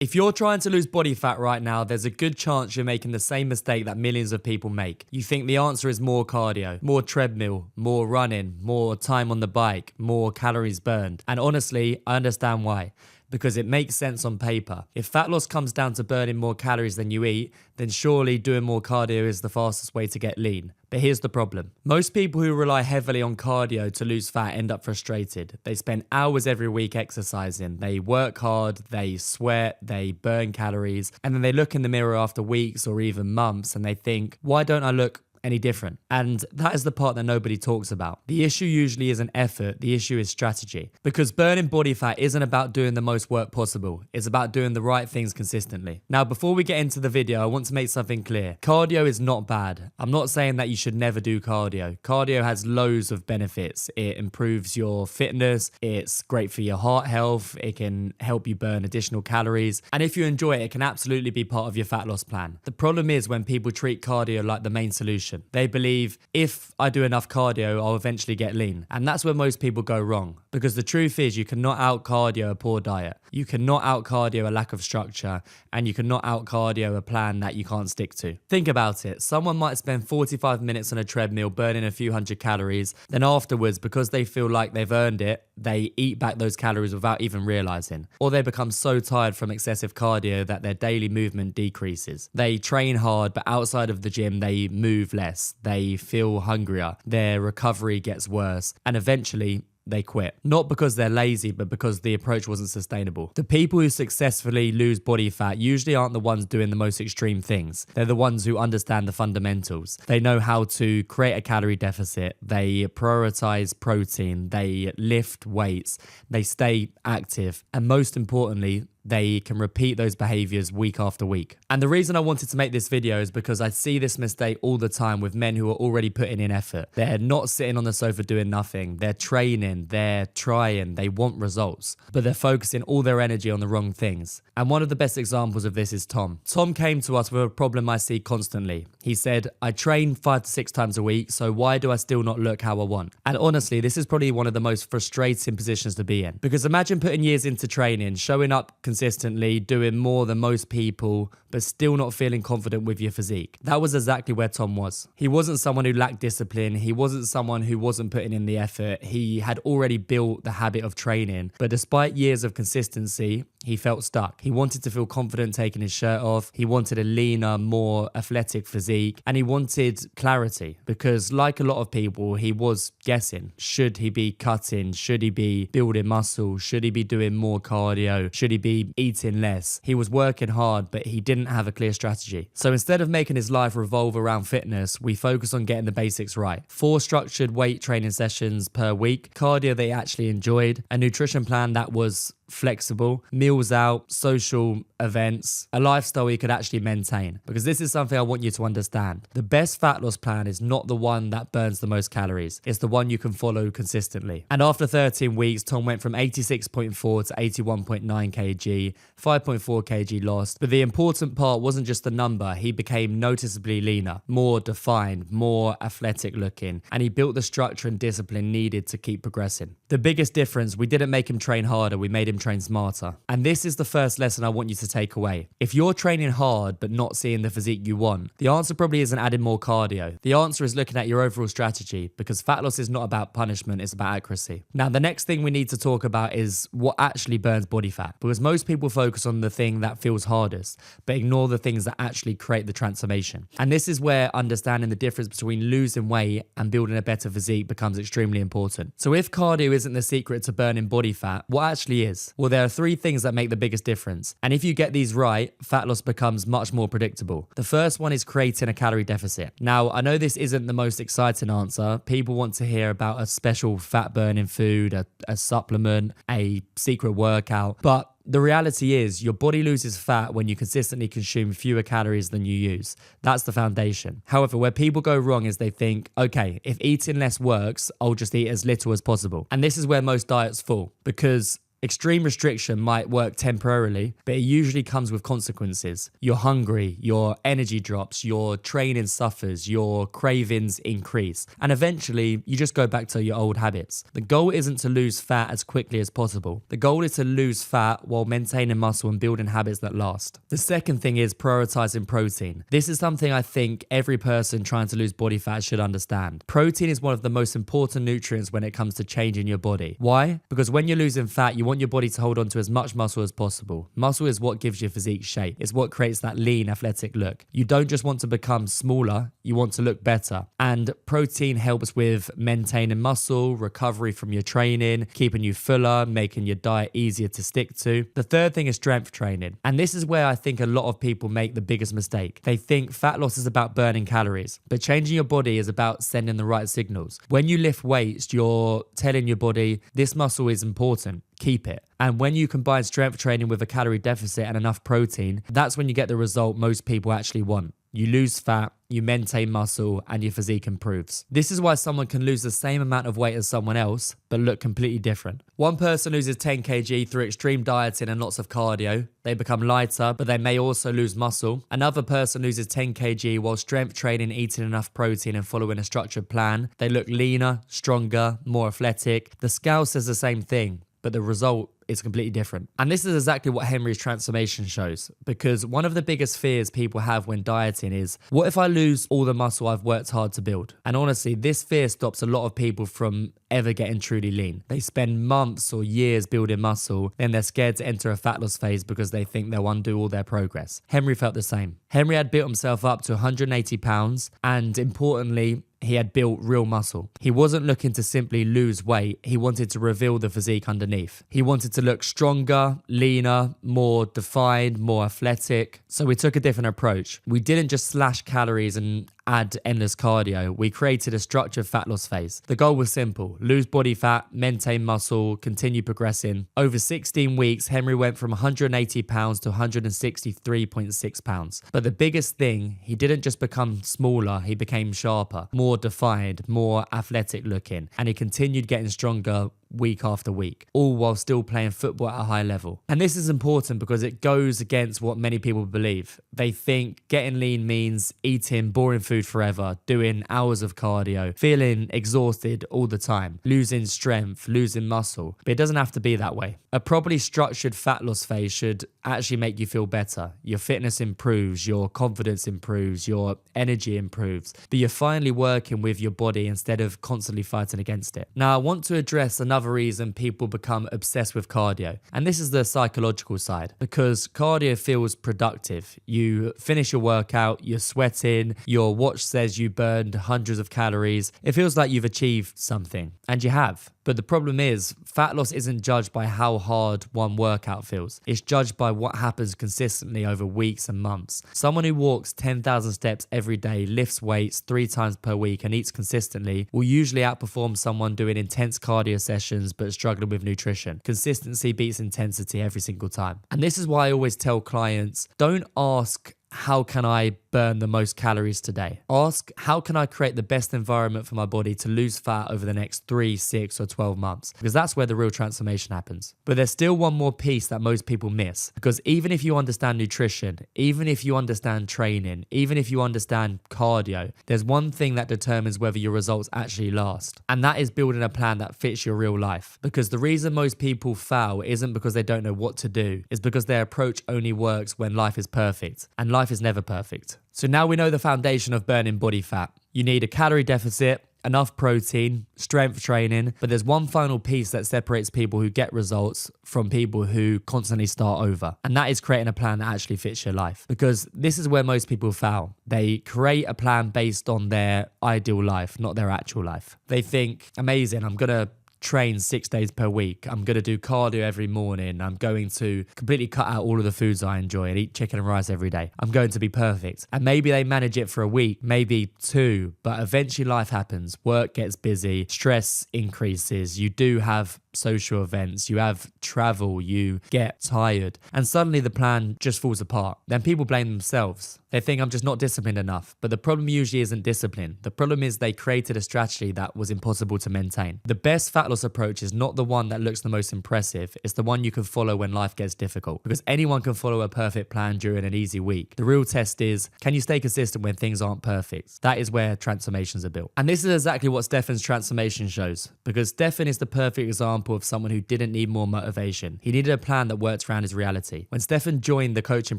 If you're trying to lose body fat right now, there's a good chance you're making the same mistake that millions of people make. You think the answer is more cardio, more treadmill, more running, more time on the bike, more calories burned. And honestly, I understand why. Because it makes sense on paper. If fat loss comes down to burning more calories than you eat, then surely doing more cardio is the fastest way to get lean. But here's the problem. Most people who rely heavily on cardio to lose fat end up frustrated. They spend hours every week exercising. They work hard, they sweat, they burn calories, and then they look in the mirror after weeks or even months and they think, why don't I look any different? And that is the part that nobody talks about. The issue usually isn't effort, the issue is strategy. Because burning body fat isn't about doing the most work possible, it's about doing the right things consistently. Now, before we get into the video, I want to make something clear. Cardio is not bad. I'm not saying that you should never do cardio. Cardio has loads of benefits. It improves your fitness, it's great for your heart health, it can help you burn additional calories, and if you enjoy it, it can absolutely be part of your fat loss plan. The problem is when people treat cardio like the main solution. They believe if I do enough cardio, I'll eventually get lean. And that's where most people go wrong. Because the truth is you cannot out cardio a poor diet. You cannot out cardio a lack of structure. And you cannot out cardio a plan that you can't stick to. Think about it. Someone might spend 45 minutes on a treadmill burning a few hundred calories. Then afterwards, because they feel like they've earned it, they eat back those calories without even realizing. Or they become so tired from excessive cardio that their daily movement decreases. They train hard, but outside of the gym, they move less. They feel hungrier. Their recovery gets worse. And eventually, they quit. Not because they're lazy, but because the approach wasn't sustainable. The people who successfully lose body fat usually aren't the ones doing the most extreme things. They're the ones who understand the fundamentals. They know how to create a calorie deficit. They prioritize protein. They lift weights. They stay active. And most importantly, they can repeat those behaviors week after week. And the reason I wanted to make this video is because I see this mistake all the time with men who are already putting in effort. They're not sitting on the sofa doing nothing. They're training, they're trying, they want results, but they're focusing all their energy on the wrong things. And one of the best examples of this is Tom. Tom came to us with a problem I see constantly. He said, I train 5 to 6 times a week, so why do I still not look how I want? And honestly, this is probably one of the most frustrating positions to be in. Because imagine putting years into training, showing up consistently, doing more than most people, but still not feeling confident with your physique. That was exactly where Tom was. He wasn't someone who lacked discipline. He wasn't someone who wasn't putting in the effort. He had already built the habit of training, but despite years of consistency, he felt stuck. He wanted to feel confident taking his shirt off. He wanted a leaner, more athletic physique, and he wanted clarity because, like a lot of people, he was guessing. Should he be cutting? Should he be building muscle? Should he be doing more cardio? Should he be eating less? He was working hard, but he didn't have a clear strategy. So instead of making his life revolve around fitness, we focus on getting the basics right. 4 structured weight training sessions per week, cardio they actually enjoyed, a nutrition plan that was flexible, meals out, social events, a lifestyle you could actually maintain. Because this is something I want you to understand. The best fat loss plan is not the one that burns the most calories. It's the one you can follow consistently. And after 13 weeks, Tom went from 86.4 to 81.9 kg, 5.4 kg lost. But the important part wasn't just the number. He became noticeably leaner, more defined, more athletic looking, and he built the structure and discipline needed to keep progressing. The biggest difference, we didn't make him train harder, we made him train smarter. And this is the first lesson I want you to take away. If you're training hard but not seeing the physique you want, the answer probably isn't adding more cardio. The answer is looking at your overall strategy, because fat loss is not about punishment, it's about accuracy. Now, the next thing we need to talk about is what actually burns body fat, because most people focus on the thing that feels hardest, but ignore the things that actually create the transformation. And this is where understanding the difference between losing weight and building a better physique becomes extremely important. So if cardio isn't the secret to burning body fat, what actually is? Well, there are 3 things that make the biggest difference. And if you get these right, fat loss becomes much more predictable. The first one is creating a calorie deficit. Now, I know this isn't the most exciting answer. People want to hear about a special fat burning food, a supplement, a secret workout, but the reality is your body loses fat when you consistently consume fewer calories than you use. That's the foundation. However, where people go wrong is they think, okay, if eating less works, I'll just eat as little as possible. And this is where most diets fall, because Extreme restriction might work temporarily, but it usually comes with consequences. You're hungry, your energy drops, your training suffers, your cravings increase, and eventually you just go back to your old habits. The goal isn't to lose fat as quickly as possible. The goal is to lose fat while maintaining muscle and building habits that last. The second thing is prioritizing protein. This is something I think every person trying to lose body fat should understand. Protein is one of the most important nutrients when it comes to changing your body. Why? Because when you're losing fat, you want your body to hold on to as much muscle as possible. Muscle is what gives your physique shape. It's what creates that lean, athletic look. You don't just want to become smaller, you want to look better. And protein helps with maintaining muscle, recovery from your training, keeping you fuller, making your diet easier to stick to. The third thing is strength training. And this is where I think a lot of people make the biggest mistake. They think fat loss is about burning calories, but changing your body is about sending the right signals. When you lift weights, you're telling your body, this muscle is important. Keep it. And when you combine strength training with a calorie deficit and enough protein, that's when you get the result most people actually want. You lose fat, you maintain muscle, and your physique improves. This is why someone can lose the same amount of weight as someone else, but look completely different. One person loses 10 kg through extreme dieting and lots of cardio. They become lighter, but they may also lose muscle. Another person loses 10 kg while strength training, eating enough protein, and following a structured plan. They look leaner, stronger, more athletic. The scale says the same thing, but the result is completely different. And this is exactly what Henry's transformation shows, because one of the biggest fears people have when dieting is, what if I lose all the muscle I've worked hard to build? And honestly, this fear stops a lot of people from ever getting truly lean. They spend months or years building muscle, then they're scared to enter a fat loss phase because they think they'll undo all their progress. Henry felt the same. Henry had built himself up to 180 pounds, and importantly, he had built real muscle. He wasn't looking to simply lose weight. He wanted to reveal the physique underneath. He wanted to look stronger, leaner, more defined, more athletic. So we took a different approach. We didn't just slash calories and add endless cardio. We created a structured fat loss phase. The goal was simple: lose body fat, maintain muscle, continue progressing. Over 16 weeks, Henry went from 180 pounds to 163.6 pounds. But the biggest thing, he didn't just become smaller, he became sharper, more defined, more athletic looking, and he continued getting stronger week after week, all while still playing football at a high level. And this is important because it goes against what many people believe. They think getting lean means eating boring food forever, doing hours of cardio, feeling exhausted all the time, losing strength, losing muscle. But it doesn't have to be that way. A properly structured fat loss phase should actually make you feel better. Your fitness improves, your confidence improves, your energy improves, but you're finally working with your body instead of constantly fighting against it. Now, I want to address another reason people become obsessed with cardio, and this is the psychological side, because cardio feels productive. You finish your workout, you're sweating, your watch says you burned hundreds of calories. It feels like you've achieved something, and you have. But the problem is, fat loss isn't judged by how hard one workout feels. It's judged by what happens consistently over weeks and months. Someone who walks 10,000 steps every day, lifts weights 3 times per week, and eats consistently will usually outperform someone doing intense cardio sessions but struggling with nutrition. Consistency beats intensity every single time. And this is why I always tell clients, don't ask, how can I burn the most calories today? Ask, how can I create the best environment for my body to lose fat over the next 3, 6, or 12 months? Because that's where the real transformation happens. But there's still one more piece that most people miss. Because even if you understand nutrition, even if you understand training, even if you understand cardio, there's one thing that determines whether your results actually last. And that is building a plan that fits your real life. Because the reason most people fail isn't because they don't know what to do. It's because their approach only works when life is perfect. And life is never perfect. So now we know the foundation of burning body fat. You need a calorie deficit, enough protein, strength training, but there's one final piece that separates people who get results from people who constantly start over. And that is creating a plan that actually fits your life. Because this is where most people fail. They create a plan based on their ideal life, not their actual life. They think, amazing, I'm going to train 6 days per week. I'm going to do cardio every morning. I'm going to completely cut out all of the foods I enjoy and eat chicken and rice every day. I'm going to be perfect. And maybe they manage it for a week, maybe 2, but eventually life happens. Work gets busy, stress increases. You do have social events, you have travel, you get tired, and suddenly the plan just falls apart. Then people blame themselves. They think I'm just not disciplined enough. But the problem usually isn't discipline. The problem is they created a strategy that was impossible to maintain. The best fat loss approach is not the one that looks the most impressive. It's the one you can follow when life gets difficult. Because anyone can follow a perfect plan during an easy week. The real test is, can you stay consistent when things aren't perfect? That is where transformations are built. And this is exactly what Stefan's transformation shows. Because Stefan is the perfect example of someone who didn't need more motivation. He needed a plan that worked around his reality. When Stefan joined the coaching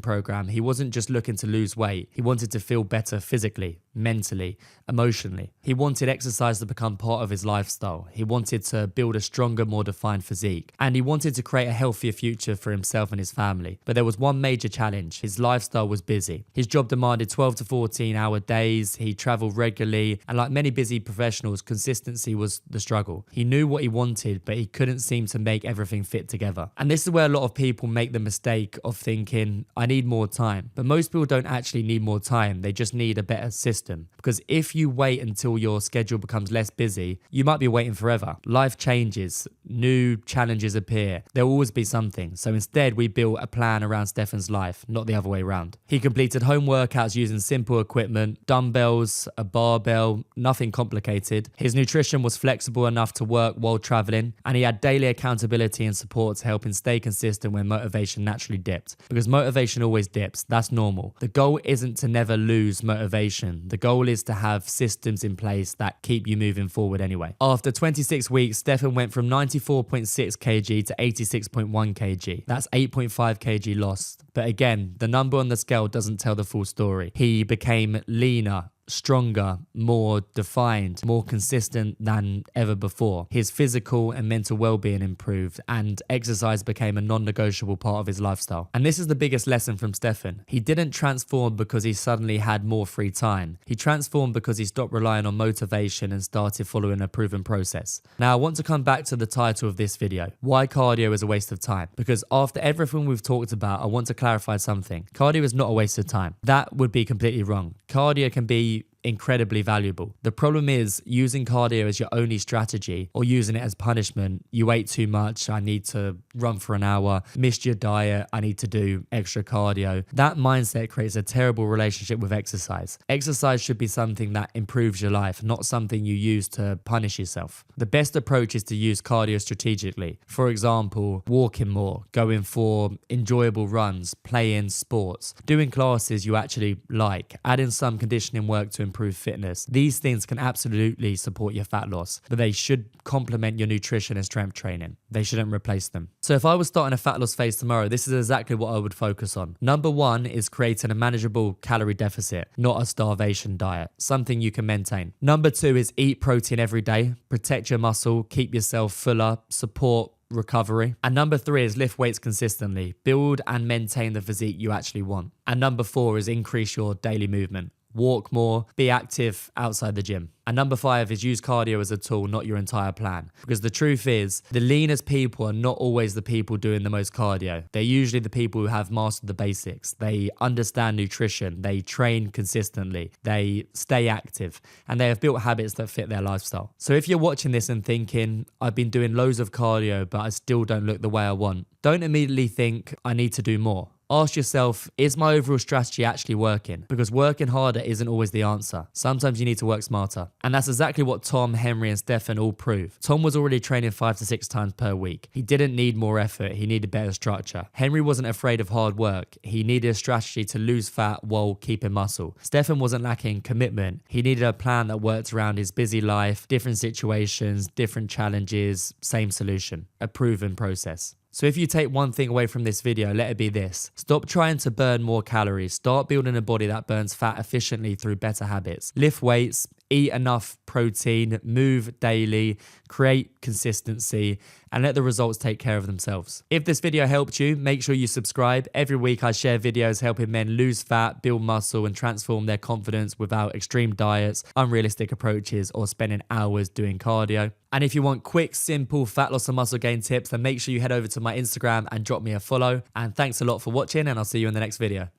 program, he wasn't just looking to lose weight. He wanted to feel better physically, mentally, emotionally. He wanted exercise to become part of his lifestyle. He wanted to build a stronger, more defined physique. And he wanted to create a healthier future for himself and his family. But there was one major challenge. His lifestyle was busy. His job demanded 12 to 14 hour days. He traveled regularly. And like many busy professionals, consistency was the struggle. He knew what he wanted, but he couldn't seem to make everything fit together. And this is where a lot of people make the mistake of thinking, I need more time. But most people don't actually need more time. They just need a better system. Because if you wait until your schedule becomes less busy, you might be waiting forever. Life changes, new challenges appear. There will always be something. So instead, we built a plan around Stefan's life, not the other way around. He completed home workouts using simple equipment, dumbbells, a barbell, nothing complicated. His nutrition was flexible enough to work while traveling, and he had daily accountability and support to help him stay consistent when motivation naturally dipped. Because motivation always dips, that's normal. The goal isn't to never lose motivation. The goal is to have systems in place that keep you moving forward anyway. After 26 weeks, Stefan went from 94.6 kg to 86.1 kg. That's 8.5 kg lost. But again, the number on the scale doesn't tell the full story. He became leaner, stronger, more defined, more consistent than ever before. His physical and mental well-being improved, and exercise became a non-negotiable part of his lifestyle. And this is the biggest lesson from Stefan. He didn't transform because he suddenly had more free time. He transformed because he stopped relying on motivation and started following a proven process. Now, I want to come back to the title of this video, why cardio is a waste of time. Because after everything we've talked about, I want to clarify something. Cardio is not a waste of time. That would be completely wrong. Cardio can be incredibly valuable. The problem is using cardio as your only strategy or using it as punishment. You ate too much, I need to run for an hour, missed your diet, I need to do extra cardio. That mindset creates a terrible relationship with exercise. Exercise should be something that improves your life, not something you use to punish yourself. The best approach is to use cardio strategically. For example, walking more, going for enjoyable runs, playing sports, doing classes you actually like, adding some conditioning work to improve fitness. These things can absolutely support your fat loss, but they should complement your nutrition and strength training. They shouldn't replace them. So if I was starting a fat loss phase tomorrow, this is exactly what I would focus on. Number one is creating a manageable calorie deficit, not a starvation diet, something you can maintain. Number two is eat protein every day, protect your muscle, keep yourself fuller, support recovery. And number three is lift weights consistently, build and maintain the physique you actually want. And number four is increase your daily movement. Walk more, be active outside the gym. And number five is use cardio as a tool, not your entire plan. Because the truth is, the leanest people are not always the people doing the most cardio. They're usually the people who have mastered the basics. They understand nutrition, they train consistently, they stay active, and they have built habits that fit their lifestyle. So if you're watching this and thinking, I've been doing loads of cardio, but I still don't look the way I want, don't immediately think, I need to do more. Ask yourself, is my overall strategy actually working? Because working harder isn't always the answer. Sometimes you need to work smarter. And that's exactly what Tom, Henry, and Stefan all prove. Tom was already training 5 to 6 times per week. He didn't need more effort. He needed better structure. Henry wasn't afraid of hard work. He needed a strategy to lose fat while keeping muscle. Stefan wasn't lacking commitment. He needed a plan that worked around his busy life, different situations, different challenges, same solution, a proven process. So if you take one thing away from this video, let it be this. Stop trying to burn more calories. Start building a body that burns fat efficiently through better habits. Lift weights, eat enough protein, move daily, create consistency, and let the results take care of themselves. If this video helped you, make sure you subscribe. Every week I share videos helping men lose fat, build muscle, and transform their confidence without extreme diets, unrealistic approaches, or spending hours doing cardio. And if you want quick, simple fat loss and muscle gain tips, then make sure you head over to my Instagram and drop me a follow. And thanks a lot for watching, and I'll see you in the next video.